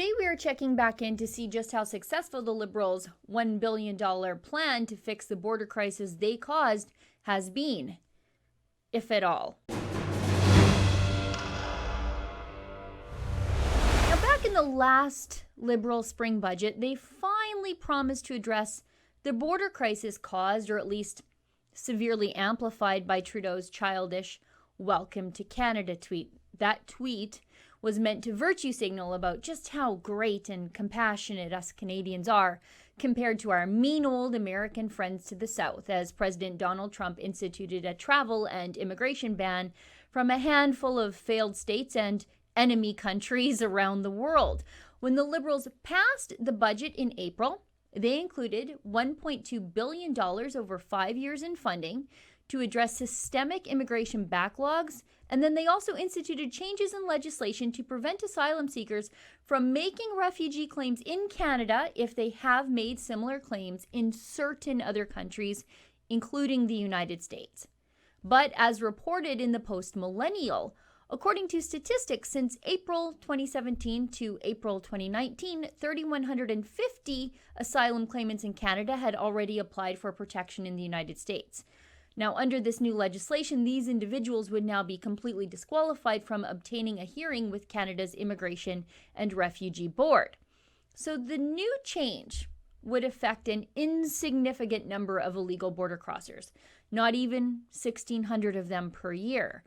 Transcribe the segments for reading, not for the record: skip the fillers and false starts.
Today we are checking back in to see just how successful the Liberals' $1 billion plan to fix the border crisis they caused has been, if at all. Now, back in the last Liberal spring budget, they finally promised to address the border crisis caused, or at least severely amplified, by Trudeau's childish "Welcome to Canada" tweet. That tweet was meant to virtue signal about just how great and compassionate us Canadians are compared to our mean old American friends to the south, as President Donald Trump instituted a travel and immigration ban from a handful of failed states and enemy countries around the world. When the Liberals passed the budget in April, they included $1.2 billion over 5 years in funding to address systemic immigration backlogs, and then they also instituted changes in legislation to prevent asylum seekers from making refugee claims in Canada if they have made similar claims in certain other countries, including the United States. But as reported in the Post-Millennial, according to statistics since April 2017 to April 2019, 3,150 asylum claimants in Canada had already applied for protection in the United States. Now, under this new legislation, these individuals would now be completely disqualified from obtaining a hearing with Canada's Immigration and Refugee Board. So the new change would affect an insignificant number of illegal border crossers, not even 1,600 of them per year.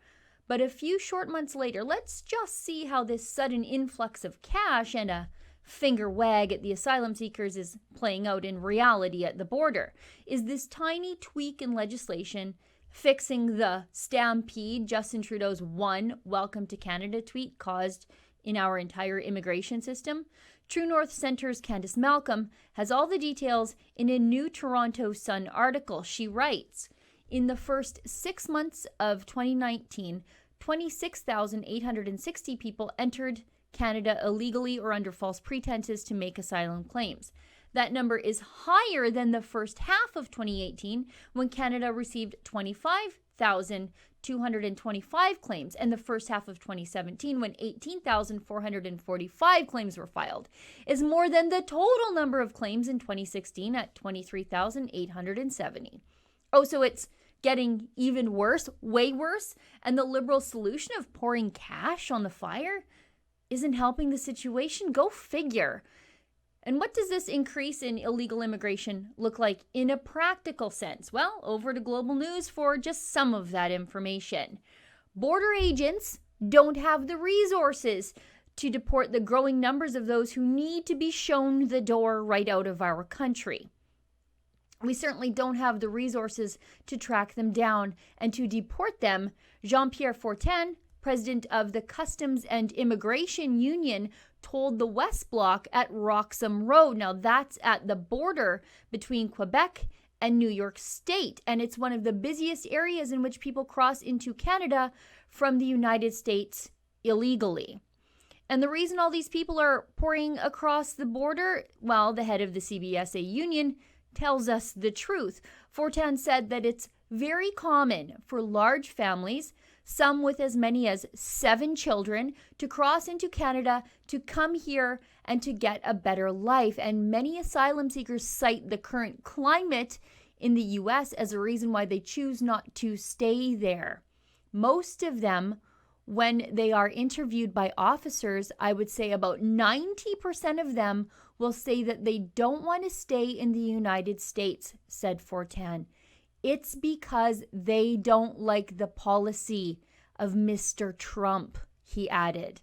But a few short months later, let's just see how this sudden influx of cash and a finger wag at the asylum seekers is playing out in reality at the border. Is this tiny tweak in legislation fixing the stampede Justin Trudeau's one "Welcome to Canada" tweet caused in our entire immigration system? True North Centre's Candice Malcolm has all the details in a new Toronto Sun article. She writes, in the first 6 months of 2019, 26,860 people entered Canada illegally or under false pretenses to make asylum claims. That number is higher than the first half of 2018, when Canada received 25,225 claims, and the first half of 2017, when 18,445 claims were filed, is more than the total number of claims in 2016 at 23,870. Oh, so it's getting even worse, way worse, and the Liberal solution of pouring cash on the fire isn't helping the situation? Go figure. And what does this increase in illegal immigration look like in a practical sense? Well, over to Global News for just some of that information. Border agents don't have the resources to deport the growing numbers of those who need to be shown the door right out of our country. We certainly don't have the resources to track them down and to deport them. Jean-Pierre Fortin, president of the Customs and Immigration Union, told the West Block at Roxham Road. Now, that's at the border between Quebec and New York State, and it's one of the busiest areas in which people cross into Canada from the United States illegally. And the reason all these people are pouring across the border, well, the head of the CBSA union tells us the truth. Fortin said that it's very common for large families, some with as many as 7 children, to cross into Canada to come here and to get a better life. And many asylum seekers cite the current climate in the U.S. as a reason why they choose not to stay there. Most of them, when they are interviewed by officers, I would say about 90% of them will say that they don't want to stay in the United States, said Fortin. It's because they don't like the policy of Mr. Trump, he added.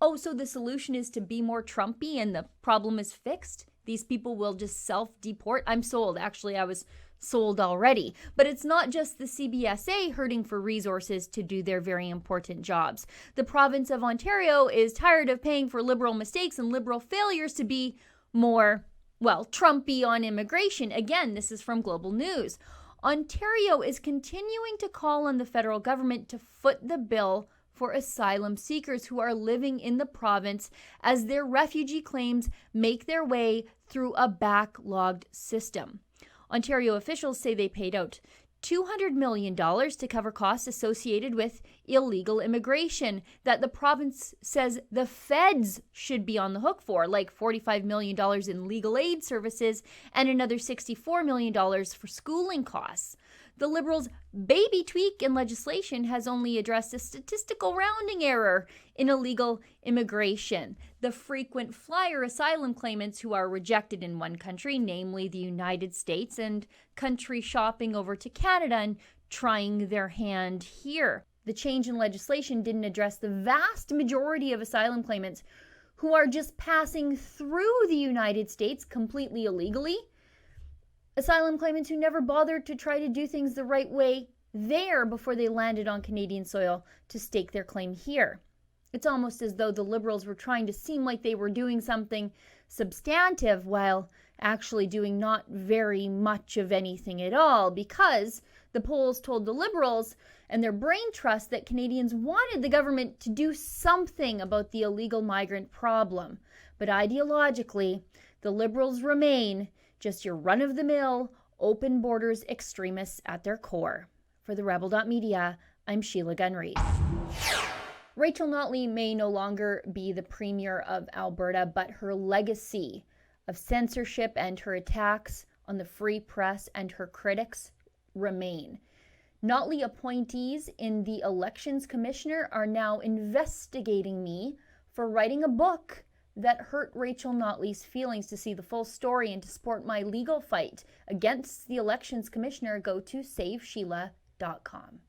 Oh, so the solution is to be more Trumpy and the problem is fixed? These people will just self-deport? I'm sold. Actually, I was sold already. But it's not just the CBSA hurting for resources to do their very important jobs. The province of Ontario is tired of paying for Liberal mistakes and Liberal failures to be more, well, Trumpy on immigration. Again, this is from Global News. Ontario is continuing to call on the federal government to foot the bill for asylum seekers who are living in the province as their refugee claims make their way through a backlogged system. Ontario officials say they paid out $200 million to cover costs associated with illegal immigration that the province says the feds should be on the hook for, like $45 million in legal aid services and another $64 million for schooling costs. The Liberals' baby tweak in legislation has only addressed a statistical rounding error in illegal immigration. The frequent flyer asylum claimants who are rejected in one country, namely the United States, and country shopping over to Canada and trying their hand here. The change in legislation didn't address the vast majority of asylum claimants who are just passing through the United States completely illegally. Asylum claimants who never bothered to try to do things the right way there before they landed on Canadian soil to stake their claim here. It's almost as though the Liberals were trying to seem like they were doing something substantive while actually doing not very much of anything at all, because the polls told the Liberals and their brain trust that Canadians wanted the government to do something about the illegal migrant problem. But ideologically, the Liberals remain just your run-of-the-mill, open borders extremists at their core. For the Rebel.media, I'm Sheila Gunn Reid. Rachel Notley may no longer be the Premier of Alberta, but her legacy of censorship and her attacks on the free press and her critics remain. Notley appointees in the Elections Commissioner are now investigating me for writing a book that hurt Rachel Notley's feelings. To see the full story and to support my legal fight against the Elections Commissioner, go to savesheila.com.